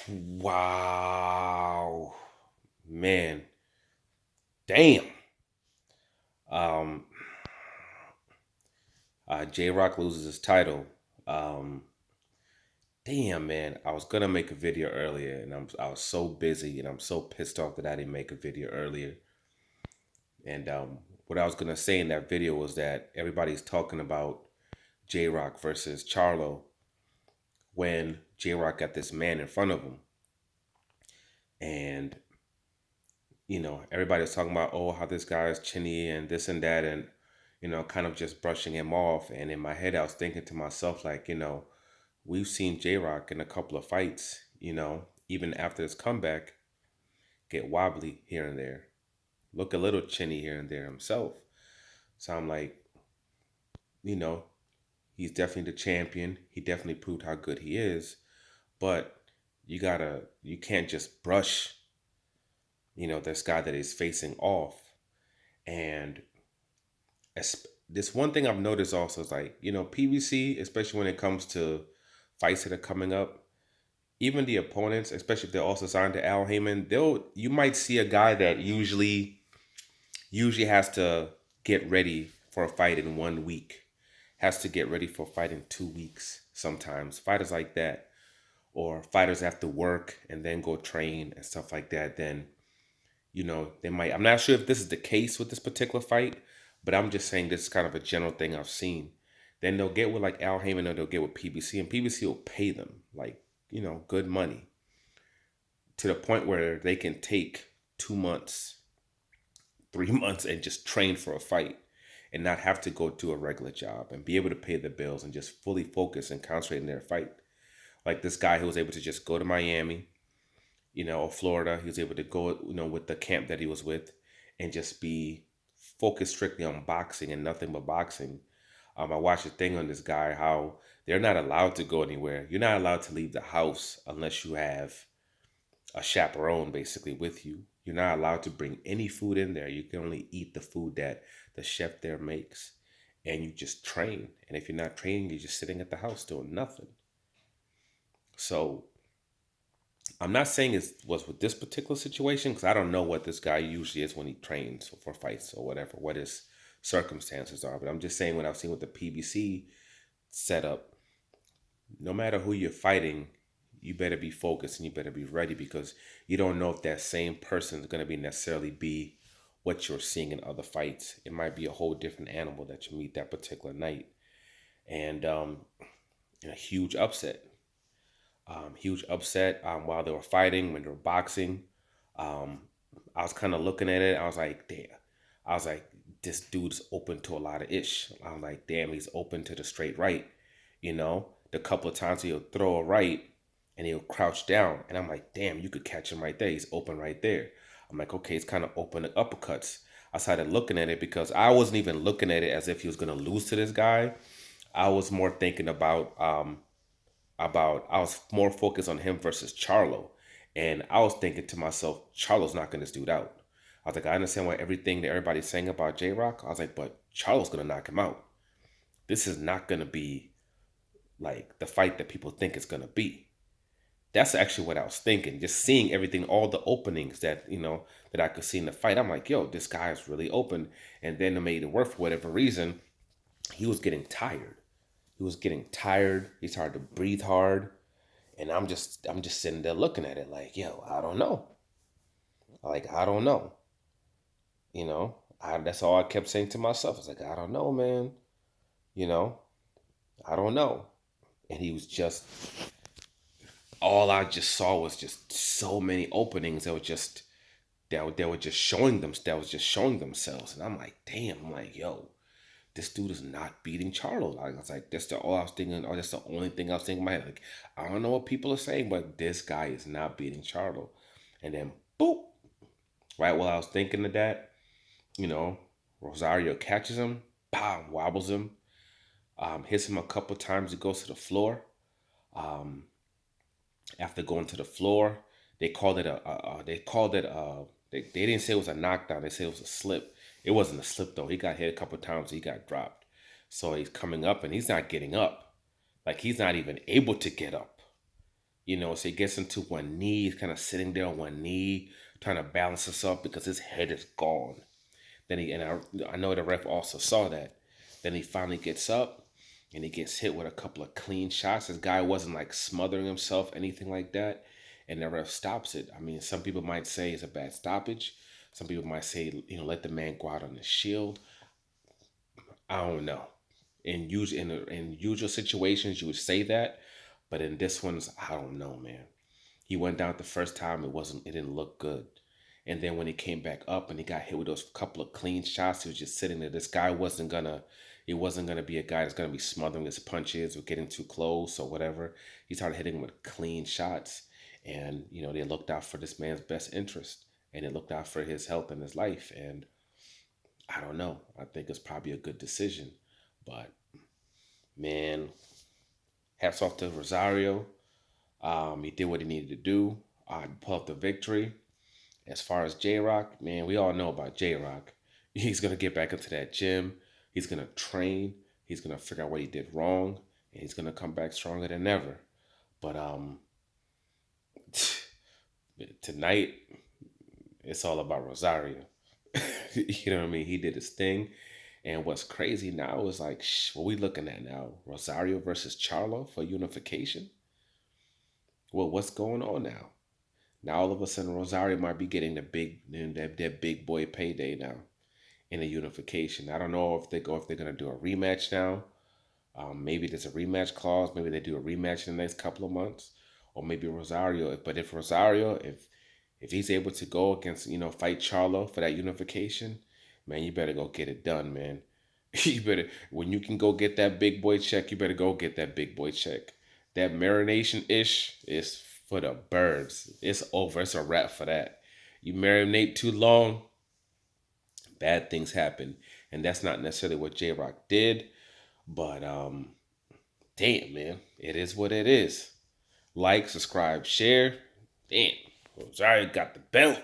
Wow, man, damn. Um, J Rock loses his title. Um, damn, man, I was gonna make a video earlier, and I was so busy, and I'm so pissed off that I didn't make a video earlier. And what I was gonna say in that video was that everybody's talking about J Rock versus Charlo when J Rock got this man in front of him, and everybody was talking about, oh, how this guy is chinny and this and that, and kind of just brushing him off. And in my head, I was thinking to myself, like, we've seen J Rock in a couple of fights, even after his comeback, get wobbly here and there, look a little chinny here and there himself. So I'm like, you know, he's definitely the champion. He definitely proved how good he is. But you can't just brush, this guy that he's facing off. And this one thing I've noticed also is like, PBC, especially when it comes to fights that are coming up, even the opponents, especially if they're also signed to Al Heyman, you might see a guy that usually has to get ready for a fight in 1 week, has to get ready for a fight in 2 weeks. Sometimes fighters like that, or fighters have to work and then go train and stuff like that. Then they might. I'm not sure if this is the case with this particular fight, but I'm just saying this is kind of a general thing I've seen. Then they'll get with like Al Heyman, or they'll get with PBC, and PBC will pay them like good money to the point where they can take 2 months, 3 months, and just train for a fight and not have to go to a regular job and be able to pay the bills and just fully focus and concentrate in their fight. Like this guy who was able to just go to Miami, or Florida. He was able to go, with the camp that he was with and just be focused strictly on boxing and nothing but boxing. I watched a thing on this guy, how they're not allowed to go anywhere. You're not allowed to leave the house unless you have a chaperone basically with you. You're not allowed to bring any food in there. You can only eat the food that the chef there makes. And you just train. And if you're not training, you're just sitting at the house doing nothing. So I'm not saying it was with this particular situation because I don't know what this guy usually is when he trains for fights or whatever, what his circumstances are. But I'm just saying what I've seen with the PBC setup, no matter who you're fighting, you better be focused and you better be ready because you don't know if that same person is going to be necessarily be what you're seeing in other fights. It might be a whole different animal that you meet that particular night. And a huge upset. Huge upset while they were fighting, when they were boxing. Um, I was kind of looking at it. I was like, damn. I was like, this dude's open to a lot of ish. I was like, damn, he's open to the straight right. The couple of times he'll throw a right and he'll crouch down. And I'm like, damn, you could catch him right there. He's open right there. I'm like, okay, he's kind of open to uppercuts. I started looking at it because I wasn't even looking at it as if he was going to lose to this guy. I was more thinking about I was more focused on him versus Charlo. And I was thinking to myself, Charlo's knocking this dude out. I was like, I understand what everything that everybody's saying about J Rock. I was like, but Charlo's gonna knock him out. This is not gonna be like the fight that people think it's gonna be. That's actually what I was thinking. Just seeing everything, all the openings that I could see in the fight. I'm like, yo, this guy is really open. And then to make it work for whatever reason, he was getting tired. He was getting tired. He started to breathe hard. And I'm just sitting there looking at it like, yo, I don't know. Like, I don't know. That's all I kept saying to myself. I was like, I don't know, man. You know, I don't know. And he was just, all I just saw was just so many openings that were just, they were just showing them, that was just showing themselves. And I'm like, damn, I'm like, yo, this dude is not beating Charlo. Like, I was like, that's the all I was thinking, or that's the only thing I was thinking in my head. Like, I don't know what people are saying, but this guy is not beating Charlo. And then boop, right while I was thinking of that, you know, Rosario catches him, bam, wobbles him, hits him a couple times. He goes to the floor. Um, After going to the floor, they called it they didn't say it was a knockdown. They said it was a slip. It wasn't a slip though. He got hit a couple times. He got dropped. So he's coming up and he's not getting up. Like he's not even able to get up. So he gets into one knee, he's kind of sitting there on one knee, trying to balance himself because his head is gone. Then I know the ref also saw that. Then he finally gets up and he gets hit with a couple of clean shots. This guy wasn't like smothering himself, anything like that. And the ref stops it. I mean, some people might say it's a bad stoppage. Some people might say, let the man go out on the shield. I don't know. In usual situations, you would say that, but in this one's, I don't know, man. He went down the first time. It didn't look good. And then when he came back up and he got hit with those couple of clean shots, he was just sitting there. This guy wasn't gonna be a guy that's gonna be smothering his punches or getting too close or whatever. He started hitting him with clean shots, and they looked out for this man's best interest, and they looked out for his health and his life. And I don't know. I think it's probably a good decision, but man, hats off to Rosario. He did what he needed to do. Pull up the victory. As far as J Rock, man, we all know about J Rock. He's gonna get back into that gym. He's gonna train. He's gonna figure out what he did wrong, and he's gonna come back stronger than ever. But tonight it's all about Rosario. You know what I mean? He did his thing, and what's crazy now is like, what we looking at now? Rosario versus Charlo for unification. Well, what's going on now? Now all of a sudden Rosario might be getting the that big boy payday now in a unification. I don't know if they're gonna do a rematch now. Maybe there's a rematch clause. Maybe they do a rematch in the next couple of months, or maybe Rosario. But if Rosario, if he's able to go against fight Charlo for that unification, man, you better go get it done, man. You better, when you can go get that big boy check, you better go get that big boy check. That marination ish is for the birds. It's over. It's a wrap for that. You marinate too long, bad things happen. And that's not necessarily what J Rock did, but damn, man, it is what it is. Like, subscribe, share. Damn, Rosario got the belt.